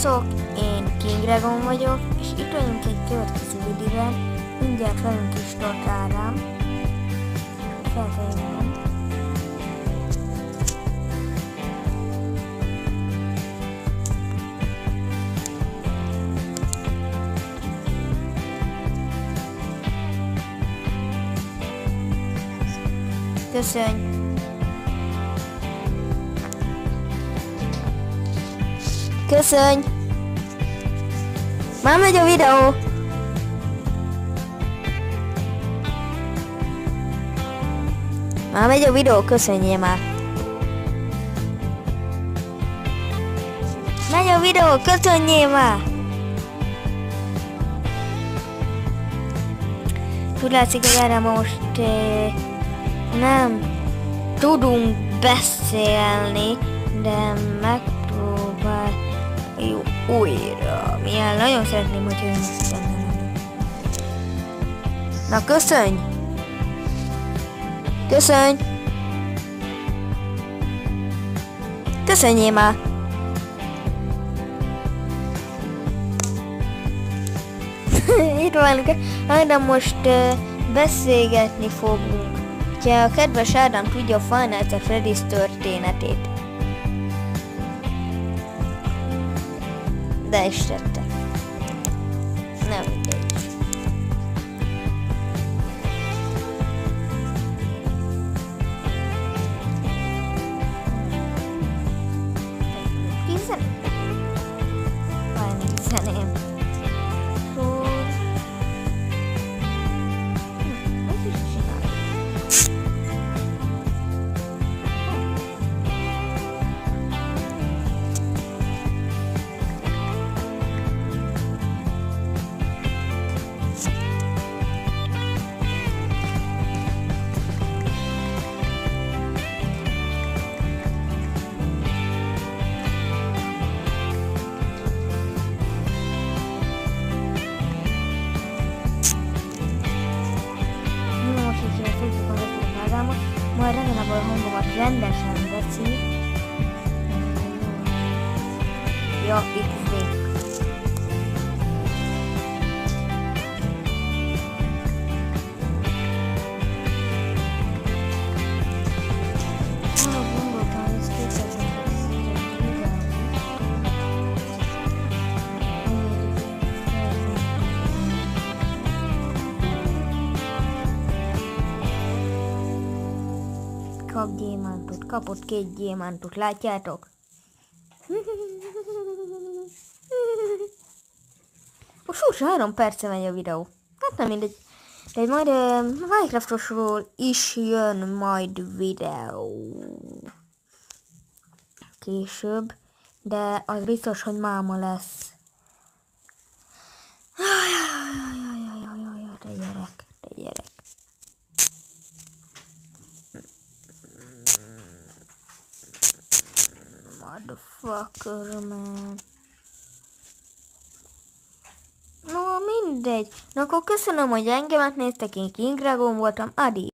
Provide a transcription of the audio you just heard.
Sziasztok, én King Dragon vagyok, és itt vagyunk egy következő videóban. Mindjárt velünk is tart Ádám. Felteljön. Köszönj! Köszönj! Már megy a videó! Már megy a videó, köszönjél már! Megy a videó, köszönjél már! Úgy látszik, hogy erre most nem tudunk beszélni, de megpróbáljuk újra. Milyen nagyon szeretném, hogy ő most benne lenne. Na, köszönj! Köszönj! Köszönjél már! Itt van, de most beszélgetni fogunk. Ha a kedves Ádám tudja a Five Nights at Freddy's történetét. De is tette. Nem mindegy. Kizeném? Valami zeném. Majd remélem, hogy a hangomat rendesen veszi. Ja, XD. Kap gyémántot, kapott 2 gyémántot, látjátok? Most 3 perce megy a videó. Hát nem mindegy. De majd Minecraftosról is jön majd videó. Később. De az biztos, hogy máma lesz. Te gyerek, te gyerek. Motherfucker, man. No, mindegy. Na, akkor köszönöm, hogy engemet néztek, én King Dragon voltam. Adi.